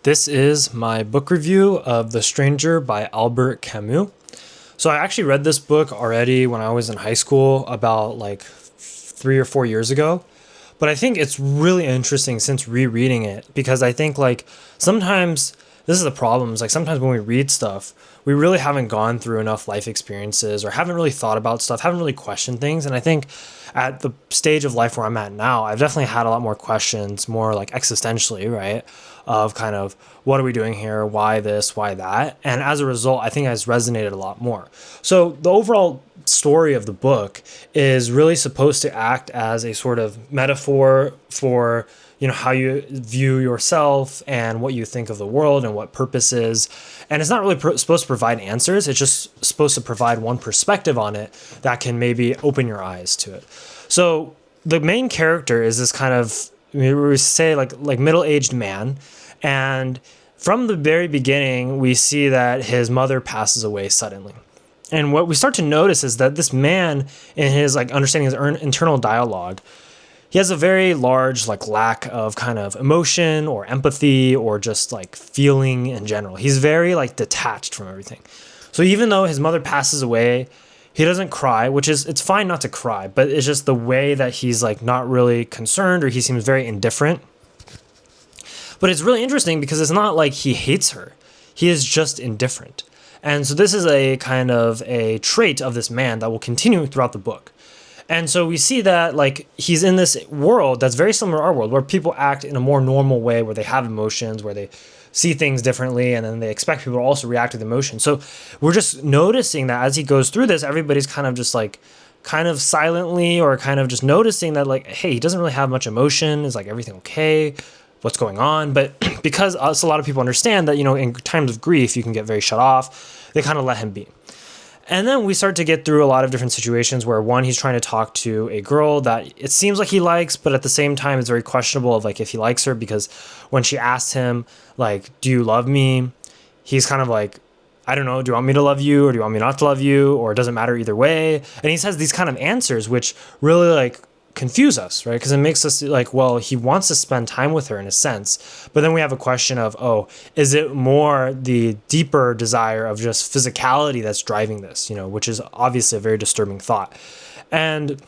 This is my book review of The Stranger by Albert Camus. So I actually read this book already when I was in high school about like 3 or 4 years ago. But I think it's really interesting since rereading it because I think like sometimes this is the problem is like sometimes when we read stuff, we really haven't gone through enough life experiences or haven't really thought about stuff, haven't really questioned things. And I think at the stage of life where I'm at now, I've definitely had a lot more questions, more like existentially, right? Of kind of what are we doing here? Why this? Why that? And as a result, I think it has resonated a lot more. So the overall story of the book is really supposed to act as a sort of metaphor for how you view yourself and what you think of the world and what purpose is. And it's not really supposed to provide answers. It's just supposed to provide one perspective on it that can maybe open your eyes to it. So the main character is this kind of, we say like middle-aged man. And from the very beginning, we see that his mother passes away suddenly. And what we start to notice is that this man, in his like understanding his internal dialogue, he has a very large like lack of kind of emotion or empathy or just like feeling in general. He's very like detached from everything. So even though his mother passes away, he doesn't cry, which is, it's fine not to cry, but it's just the way that he's like not really concerned or he seems very indifferent. But it's really interesting because it's not like he hates her. He is just indifferent. And so this is a kind of a trait of this man that will continue throughout the book. And so we see that like he's in this world that's very similar to our world where people act in a more normal way, where they have emotions, where they see things differently, and then they expect people to also react with emotion. So we're just noticing that as he goes through this, everybody's kind of just like kind of silently or kind of just noticing that like, hey, he doesn't really have much emotion. Is like everything okay? What's going on? But because a lot of people understand that, in times of grief, you can get very shut off, they kind of let him be. And then we start to get through a lot of different situations where one, he's trying to talk to a girl that it seems like he likes, but at the same time, it's very questionable of like if he likes her, because when she asks him like, do you love me? He's kind of like, I don't know, do you want me to love you or do you want me not to love you? Or it doesn't matter either way. And he says these kind of answers, which really like confuse us, right? Because it makes us like, well, he wants to spend time with her in a sense, but then we have a question of, oh, is it more the deeper desire of just physicality that's driving this, which is obviously a very disturbing thought. And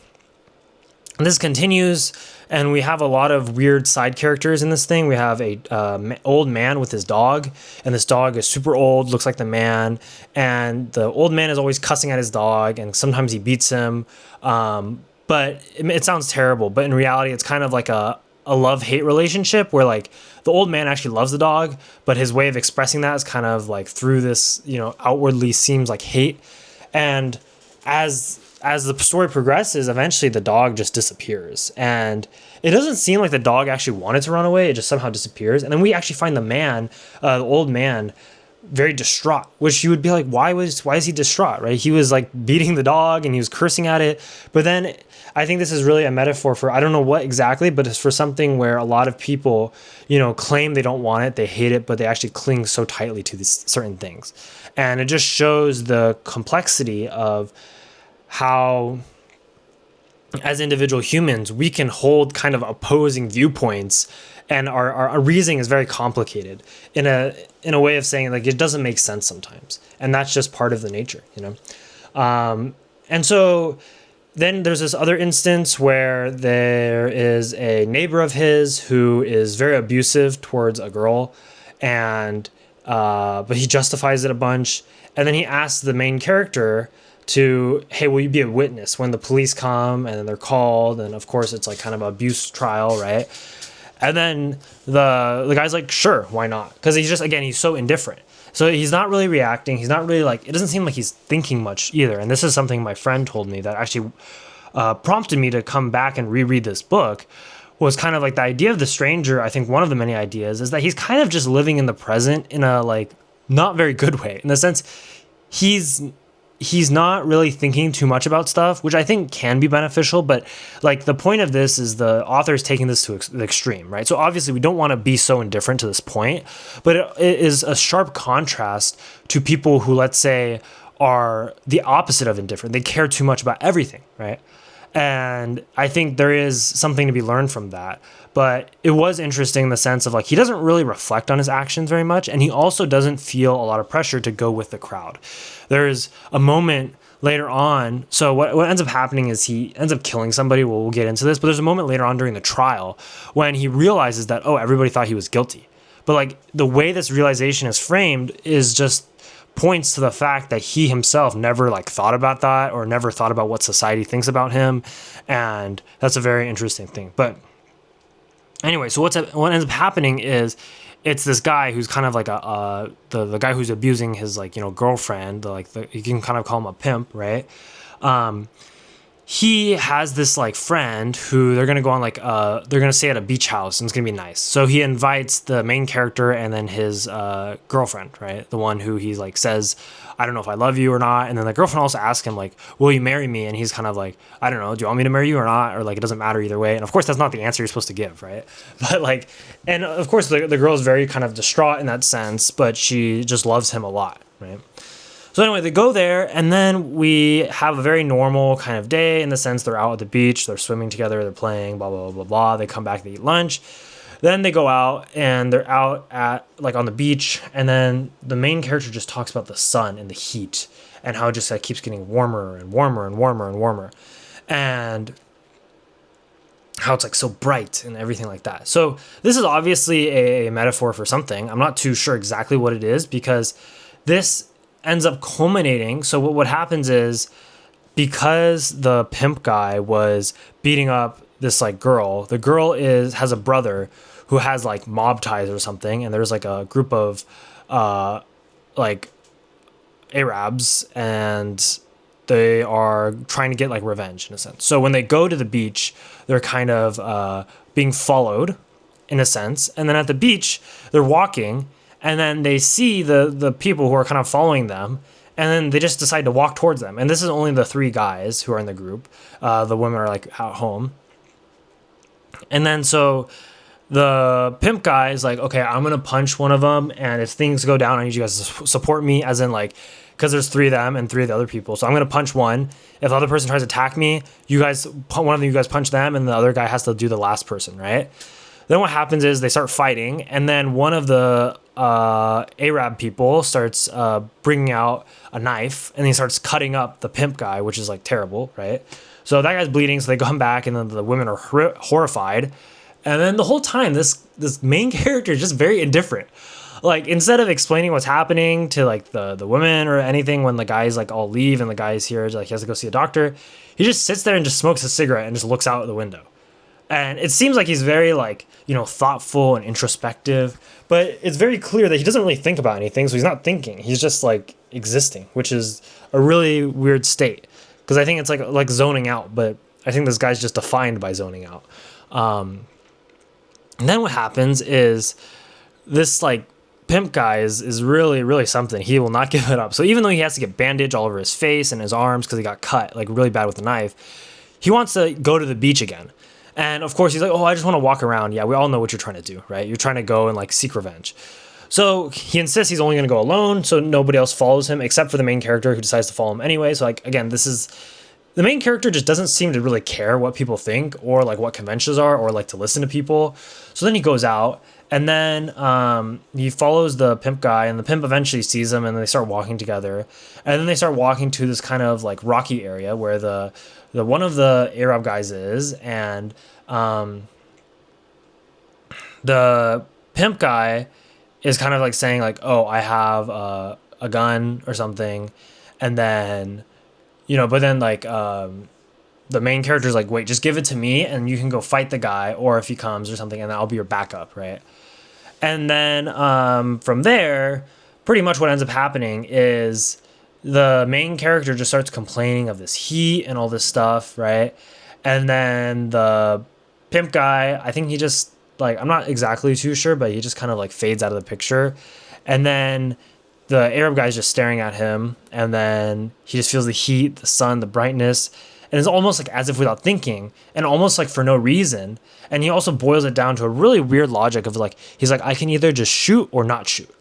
this continues, and we have a lot of weird side characters in this thing. We have a old man with his dog, and this dog is super old, looks like the man, and the old man is always cussing at his dog, and sometimes he beats him. But it sounds terrible, but in reality, it's kind of like a love-hate relationship where like the old man actually loves the dog, but his way of expressing that is kind of like through this, outwardly seems like hate. And as the story progresses, eventually the dog just disappears. And it doesn't seem like the dog actually wanted to run away. It just somehow disappears. And then we actually find the old man, very distraught, which you would be like, why is he distraught, right? He was like beating the dog and he was cursing at it. But then I think this is really a metaphor for, I don't know what exactly, but it's for something where a lot of people, claim they don't want it, they hate it, but they actually cling so tightly to these certain things. And it just shows the complexity of how, as individual humans, we can hold kind of opposing viewpoints, and our reasoning is very complicated in a way of saying like it doesn't make sense sometimes, and that's just part of the nature, and so then there's this other instance where there is a neighbor of his who is very abusive towards a girl, and but he justifies it a bunch, and then he asks the main character to, hey, will you be a witness when the police come? And then they're called, and of course it's like kind of an abuse trial, right? And then the guy's like, sure, why not? Because he's so indifferent. So he's not really reacting. He's not really like, it doesn't seem like he's thinking much either. And this is something my friend told me that actually prompted me to come back and reread this book, was kind of like the idea of the stranger. I think one of the many ideas is that he's kind of just living in the present in a like not very good way, in the sense he's not really thinking too much about stuff, which I think can be beneficial. But like the point of this is the author is taking this to the extreme, right? So obviously we don't want to be so indifferent to this point, but it is a sharp contrast to people who, let's say, are the opposite of indifferent. They care too much about everything, right? And I think there is something to be learned from that. But it was interesting in the sense of like he doesn't really reflect on his actions very much, and he also doesn't feel a lot of pressure to go with the crowd. There's a moment later on. So what ends up happening is he ends up killing somebody. We'll get into this, but there's a moment later on during the trial when he realizes that, oh, everybody thought he was guilty. But like the way this realization is framed is just points to the fact that he himself never like thought about that or never thought about what society thinks about him. And that's a very interesting thing. But anyway, so what ends up happening is it's this guy who's kind of like the guy who's abusing his like, girlfriend, you can kind of call him a pimp, right? He has this like friend who they're going to go on they're going to stay at a beach house and it's going to be nice. So he invites the main character and then his girlfriend, right? The one who he's like says, I don't know if I love you or not. And then the girlfriend also asks him like, will you marry me? And he's kind of like, I don't know. Do you want me to marry you or not? Or like, it doesn't matter either way. And of course that's not the answer you're supposed to give, right? But like, and of course the girl is very kind of distraught in that sense, but she just loves him a lot, right? So anyway, they go there, and then we have a very normal kind of day in the sense they're out at the beach, they're swimming together, they're playing, blah, blah, blah, blah, blah. They come back, they eat lunch. Then they go out, and they're out at, like, on the beach, and then the main character just talks about the sun and the heat and how it just like, keeps getting warmer and warmer and warmer and warmer. And how it's like so bright and everything like that. So this is obviously a metaphor for something. I'm not too sure exactly what it is because this ends up culminating. So what happens is because the pimp guy was beating up this like girl, the girl has a brother who has like mob ties or something. And there's like a group of like Arabs and they are trying to get like revenge in a sense. So when they go to the beach, they're kind of being followed in a sense. And then at the beach, they're walking and then they see the people who are kind of following them, and then they just decide to walk towards them. And this is only the three guys who are in the group. The women are like at home. And then so the pimp guy is like, okay, I'm going to punch one of them. And if things go down, I need you guys to support me, as in like, because there's three of them and three of the other people. So I'm going to punch one. If the other person tries to attack me, one of you guys punch them, and the other guy has to do the last person, right? Then what happens is they start fighting, and then one of the Arab people starts bringing out a knife, and he starts cutting up the pimp guy, which is like terrible, right? So that guy's bleeding, so they come back, and then the women are horrified. And then the whole time, this main character is just very indifferent. Like, instead of explaining what's happening to like the women or anything, when the guys like all leave and the guy's here, like he has to go see a doctor, he just sits there and just smokes a cigarette and just looks out the window. And it seems like he's very like, thoughtful and introspective, but it's very clear that he doesn't really think about anything. So he's not thinking, he's just like existing, which is a really weird state. Cause I think it's like zoning out, but I think this guy's just defined by zoning out. And then what happens is this like pimp guy is really, really something. He will not give it up. So even though he has to get bandage all over his face and his arms, cause he got cut like really bad with a knife, he wants to go to the beach again. And of course he's like, oh, I just want to walk around. Yeah, we all know what you're trying to do, right? You're trying to go and like seek revenge. So he insists he's only going to go alone, so nobody else follows him except for the main character who decides to follow him anyway. So like, again, the main character just doesn't seem to really care what people think or like what conventions are or like to listen to people. So then he goes out and then he follows the pimp guy, and the pimp eventually sees him, and they start walking together. And then they start walking to this kind of like rocky area where the one of the Arab guys is, and the pimp guy is kind of like saying like, oh, I have a gun or something. And then, but then like the main character is like, wait, just give it to me and you can go fight the guy, or if he comes or something, and I'll be your backup, right? And then from there, pretty much what ends up happening is the main character just starts complaining of this heat and all this stuff, right? And then the pimp guy, I think he just like, I'm not exactly too sure, but he just kind of like fades out of the picture. And then the Arab guy is just staring at him, and then he just feels the heat, the sun, the brightness, and it's almost like as if without thinking, and almost like for no reason. And he also boils it down to a really weird logic of like, he's like, I can either just shoot or not shoot.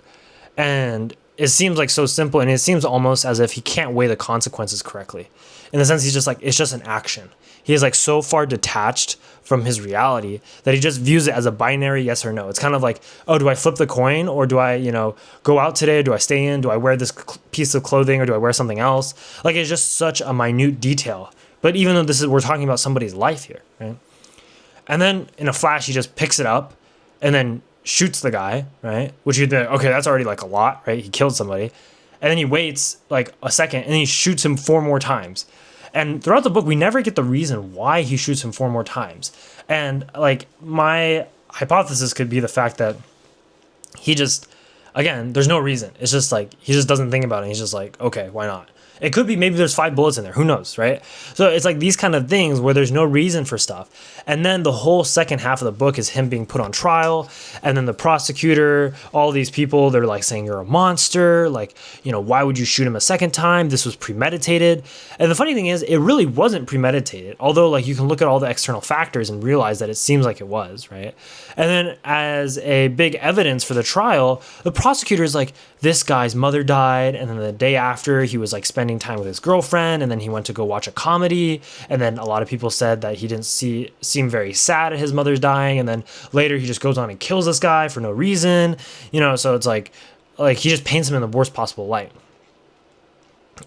And it seems like so simple, and it seems almost as if he can't weigh the consequences correctly. In the sense, he's just like, it's just an action. He is like so far detached from his reality that he just views it as a binary yes or no. It's kind of like, oh, do I flip the coin, or do I, go out today? Do I stay in? Do I wear this piece of clothing, or do I wear something else? Like, it's just such a minute detail. But even though we're talking about somebody's life here, right? And then in a flash, he just picks it up and then shoots the guy, right? Which you'd think, okay, that's already like a lot, right? He killed somebody. And then he waits like a second and he shoots him 4 more times. And throughout the book, we never get the reason why he shoots him 4 more times. And like, my hypothesis could be the fact that he just, again, there's no reason. It's just like, he just doesn't think about it. He's just like, okay, why not? It could be maybe there's 5 bullets in there. Who knows, right? So it's like these kind of things where there's no reason for stuff. And then the whole second half of the book is him being put on trial. And then the prosecutor, all these people, they're like saying you're a monster. Like, why would you shoot him a second time? This was premeditated. And the funny thing is, it really wasn't premeditated. Although, like, you can look at all the external factors and realize that it seems like it was, right? And then as a big evidence for the trial, the prosecutor is like, this guy's mother died. And then the day after, he was like spending time with his girlfriend, and then he went to go watch a comedy, and then a lot of people said that he didn't seem very sad at his mother's dying, and then later he just goes on and kills this guy for no reason, so it's like he just paints him in the worst possible light.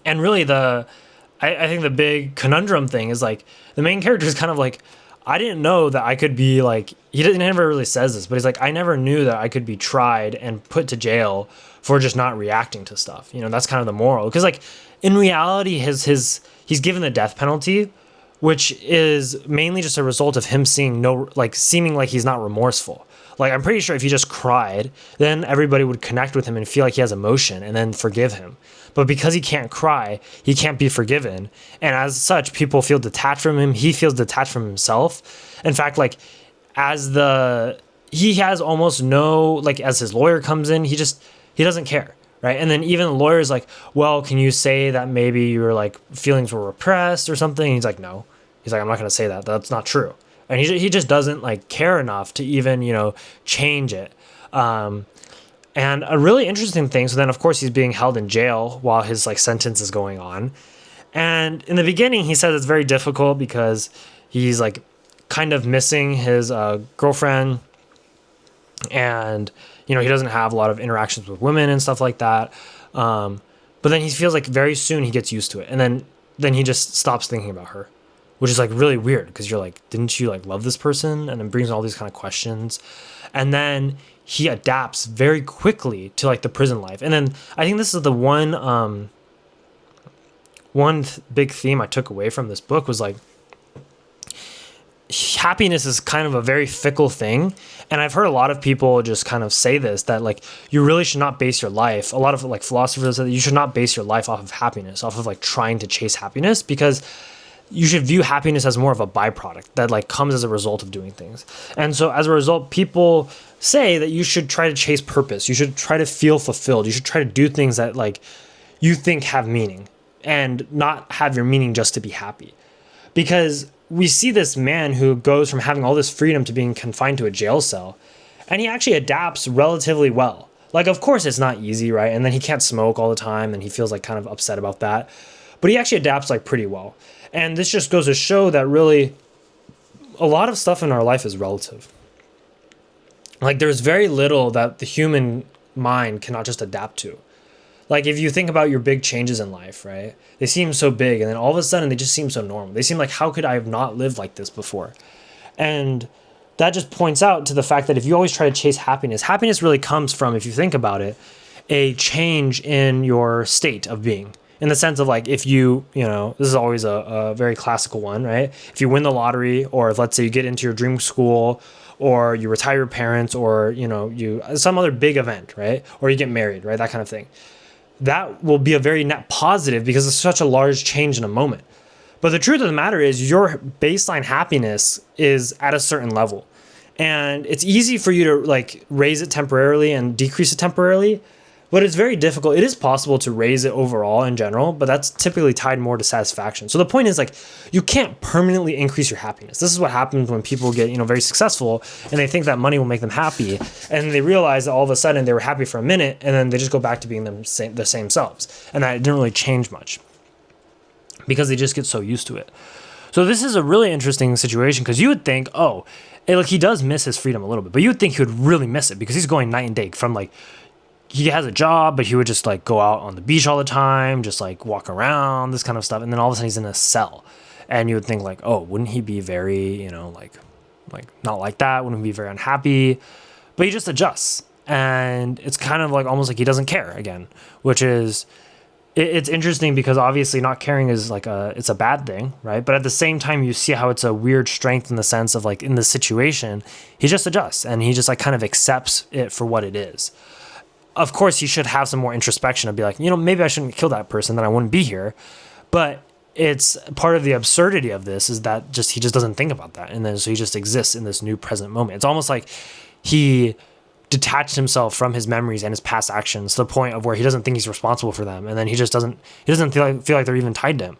And really I think the big conundrum thing is like the main character is kind of like, I didn't know that I could be like, never really says this, but he's like, I never knew that I could be tried and put to jail for just not reacting to stuff. That's kind of the moral. Because like in reality, he's given the death penalty, which is mainly just a result of him seeming like he's not remorseful. Like, I'm pretty sure if he just cried, then everybody would connect with him and feel like he has emotion and then forgive him. But because he can't cry, he can't be forgiven. And as such, people feel detached from him. He feels detached from himself. In fact, like, he has almost no, like, as his lawyer comes in, he doesn't care. Right. And then even the lawyer's like, well, can you say that maybe your like feelings were repressed or something? And he's like, no. He's like, I'm not going to say that. That's not true. And he just doesn't like care enough to even, change it. And a really interesting thing. So then, of course, he's being held in jail while his like sentence is going on. And in the beginning, he says it's very difficult because he's like kind of missing his girlfriend, and he doesn't have a lot of interactions with women and stuff like that. But then he feels like very soon he gets used to it, and then he just stops thinking about her, which is like really weird because you're like, didn't you like love this person? And it brings all these kind of questions. And then he adapts very quickly to like the prison life. And then I think this is the one big theme I took away from this book was like, happiness is kind of a very fickle thing. And I've heard a lot of people just kind of say this, that like, you really should not base your life. A lot of like philosophers say that you should not base your life off of happiness, off of like trying to chase happiness, because you should view happiness as more of a byproduct that like comes as a result of doing things. And so as a result, people say that you should try to chase purpose. You should try to feel fulfilled. You should try to do things that like you think have meaning, and not have your meaning just to be happy. Because we see this man who goes from having all this freedom to being confined to a jail cell, and he actually adapts relatively well. Like, of course it's not easy, right? And then he can't smoke all the time, and he feels like kind of upset about that, but he actually adapts like pretty well. And this just goes to show that really a lot of stuff in our life is relative. Like, there's very little that the human mind cannot just adapt to. Like, if you think about your big changes in life, right? They seem so big, and then all of a sudden they just seem so normal. They seem like, how could I have not lived like this before? And that just points out to the fact that if you always try to chase happiness, happiness really comes from, if you think about it, a change in your state of being. In the sense of like, if this is always a very classical one, right? If you win the lottery, or if, let's say, you get into your dream school, or you retire your parents, or, you some other big event, right? Or you get married, right? That kind of thing. That will be a very net positive because it's such a large change in a moment. But the truth of the matter is your baseline happiness is at a certain level. And it's easy for you to like raise it temporarily and decrease it temporarily. But it's very difficult. It is possible to raise it overall in general, but that's typically tied more to satisfaction. So the point is, like, you can't permanently increase your happiness. This is what happens when people get, very successful and they think that money will make them happy. And they realize that all of a sudden they were happy for a minute and then they just go back to being the same selves. And that it didn't really change much because they just get so used to it. So this is a really interesting situation because you would think, oh, like he does miss his freedom a little bit, but you would think he would really miss it because he's going night and day from like, he has a job, but he would just like go out on the beach all the time, just like walk around, this kind of stuff. And then all of a sudden he's in a cell. And you would think like, oh, wouldn't he be very, like not like that? Wouldn't he be very unhappy? But he just adjusts. And it's kind of like almost like he doesn't care again, which is, it's interesting because obviously not caring is like it's a bad thing, right? But at the same time, you see how it's a weird strength in the sense of like in this situation, he just adjusts and he just like kind of accepts it for what it is. Of course, he should have some more introspection and be like, maybe I shouldn't kill that person, then I wouldn't be here. But it's part of the absurdity of this is that he just doesn't think about that. And then so he just exists in this new present moment. It's almost like he detached himself from his memories and his past actions to the point of where he doesn't think he's responsible for them. And then he doesn't feel like they're even tied to him.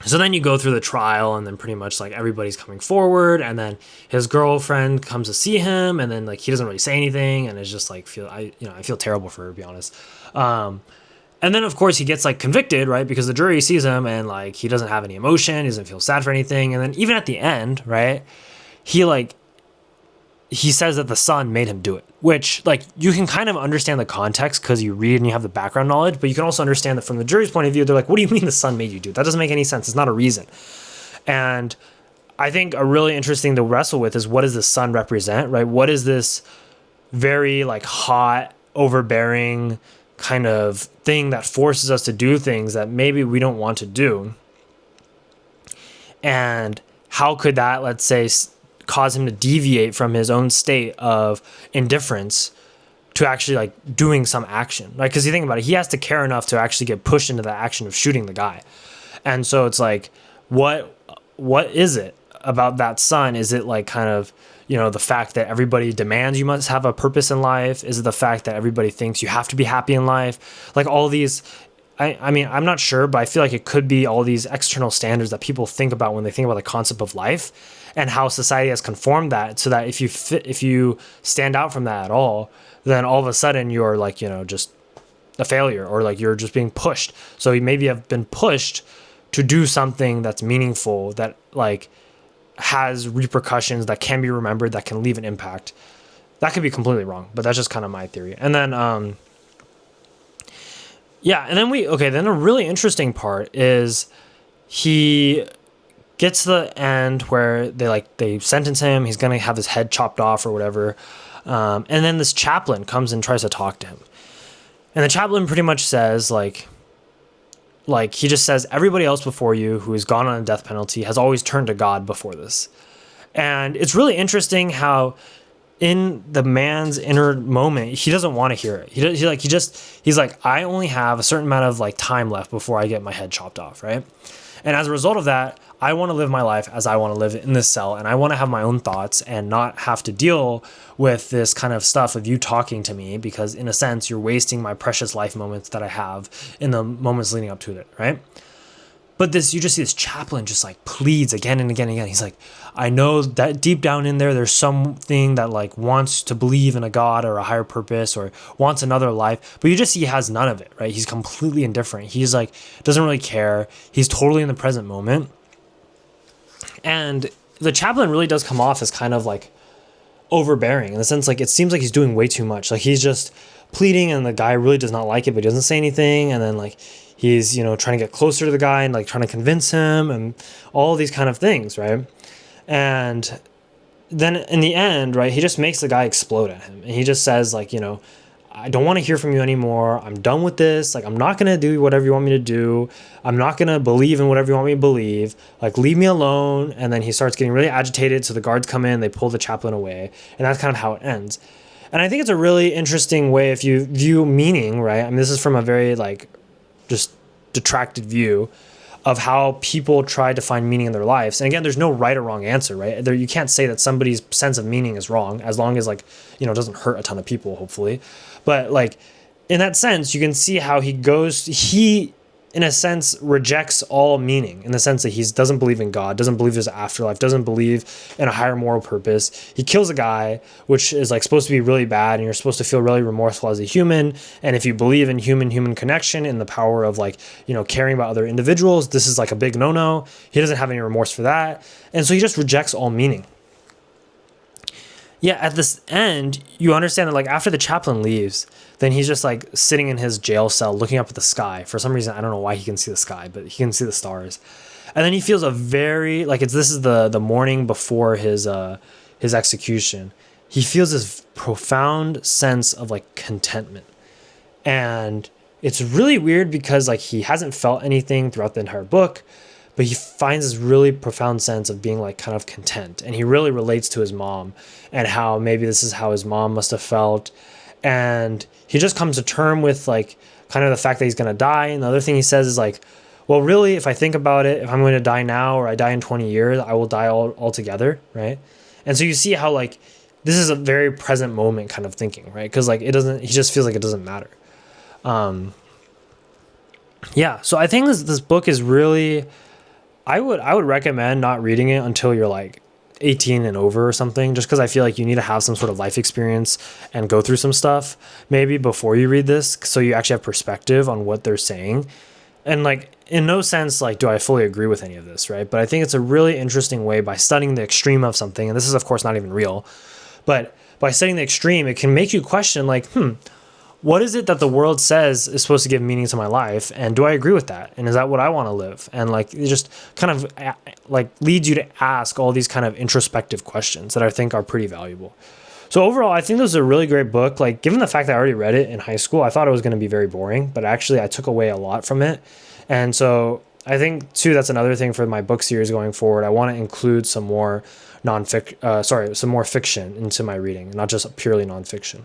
So then you go through the trial and then pretty much like everybody's coming forward and then his girlfriend comes to see him and then like he doesn't really say anything and it's just like I feel terrible for her, to be honest. And then of course he gets like convicted, right? Because the jury sees him and like he doesn't have any emotion, he doesn't feel sad for anything. And then even at the end, right? He says that the son made him do it, which like you can kind of understand the context because you read and you have the background knowledge, but you can also understand that from the jury's point of view, they're like, what do you mean the son made you do it? That doesn't make any sense. It's not a reason. And I think a really interesting to wrestle with is what does the son represent, right? What is this very like hot, overbearing kind of thing that forces us to do things that maybe we don't want to do? And how could that, let's say, cause him to deviate from his own state of indifference to actually like doing some action, right? Because you think about it, he has to care enough to actually get pushed into the action of shooting the guy. And so it's like, what is it about that son? Is it like kind of, the fact that everybody demands you must have a purpose in life? Is it the fact that everybody thinks you have to be happy in life? Like all these, I mean, I'm not sure, but I feel like it could be all these external standards that people think about when they think about the concept of life and how society has conformed that so that if you stand out from that at all, then all of a sudden you're like, just a failure or like you're just being pushed. So you maybe have been pushed to do something that's meaningful, that like has repercussions, that can be remembered, that can leave an impact. That could be completely wrong, but that's just kind of my theory. And then, then a really interesting part is he gets to the end where they sentence him. He's going to have his head chopped off or whatever. And then this chaplain comes and tries to talk to him. And the chaplain pretty much says like he just says, everybody else before you who has gone on a death penalty has always turned to God before this. And it's really interesting how in the man's inner moment, he doesn't want to hear it. He's like, I only have a certain amount of like time left before I get my head chopped off, right? And as a result of that, I want to live my life as I want to live it in this cell, and I want to have my own thoughts and not have to deal with this kind of stuff of you talking to me, because in a sense, you're wasting my precious life moments that I have in the moments leading up to it, right? But you just see this chaplain just like pleads again and again and again. He's like, I know that deep down in there's something that like wants to believe in a God or a higher purpose or wants another life, but you just see he has none of it, right? He's completely indifferent. He's like, doesn't really care. He's totally in the present moment. And the chaplain really does come off as kind of like overbearing in the sense, like, it seems like he's doing way too much. Like he's just pleading and the guy really does not like it, but he doesn't say anything. And then like, he's, trying to get closer to the guy and like trying to convince him and all these kind of things, right? And then in the end, right, he just makes the guy explode at him. And he just says like, I don't want to hear from you anymore. I'm done with this. Like, I'm not going to do whatever you want me to do. I'm not going to believe in whatever you want me to believe. Like, leave me alone. And then he starts getting really agitated. So the guards come in, they pull the chaplain away. And that's kind of how it ends. And I think it's a really interesting way if you view meaning, right? I mean, this is from a very like just detracted view. of how people try to find meaning in their lives. And again, there's no right or wrong answer, right? You can't say that somebody's sense of meaning is wrong, as long as like, it doesn't hurt a ton of people, hopefully. But like in that sense, you can see how he in a sense rejects all meaning, in the sense that he doesn't believe in God, doesn't believe there's an afterlife, doesn't believe in a higher moral purpose. He kills a guy, which is like supposed to be really bad, and you're supposed to feel really remorseful as a human. And if you believe in human connection and the power of like, caring about other individuals, this is like a big no-no. He doesn't have any remorse for that. And so he just rejects all meaning. Yeah, at this end, you understand that like after the chaplain leaves, then he's just like sitting in his jail cell looking up at the sky. For some reason, I don't know why he can see the sky, but he can see the stars. And then he feels a very this is the morning before his execution. He feels this profound sense of like contentment. And it's really weird because like he hasn't felt anything throughout the entire book, but he finds this really profound sense of being like kind of content. And he really relates to his mom and how maybe this is how his mom must have felt. And he just comes to term with like kind of the fact that he's going to die. And the other thing he says is like, well, really, if I think about it, if I'm going to die now or I die in 20 years, I will die all together, right? And so you see how like this is a very present moment kind of thinking, right? Because like he just feels like it doesn't matter. Yeah, so I think this book is really, I would recommend not reading it until you're like 18 and over or something, just because I feel like you need to have some sort of life experience and go through some stuff maybe before you read this, so you actually have perspective on what they're saying. And like in no sense like do I fully agree with any of this, right? But I think it's a really interesting way, by studying the extreme of something, and this is of course not even real, but by studying the extreme, it can make you question like, what is it that the world says is supposed to give meaning to my life? And do I agree with that? And is that what I want to live? And like, it just kind of like leads you to ask all these kind of introspective questions that I think are pretty valuable. So overall, I think this is a really great book. Like, given the fact that I already read it in high school, I thought it was going to be very boring, but actually I took away a lot from it. And so I think too, that's another thing for my book series going forward. I want to include some more some more fiction into my reading, not just purely nonfiction.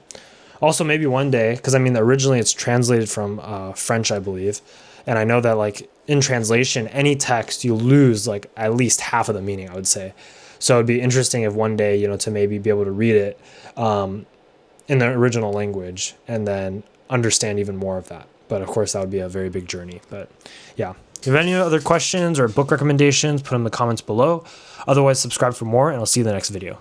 Also, maybe one day, because I mean, originally it's translated from French, I believe. And I know that like in translation, any text, you lose like at least half of the meaning, I would say. So it'd be interesting if one day, to maybe be able to read it in the original language and then understand even more of that. But of course, that would be a very big journey. But yeah, if you have any other questions or book recommendations, put them in the comments below. Otherwise, subscribe for more, and I'll see you in the next video.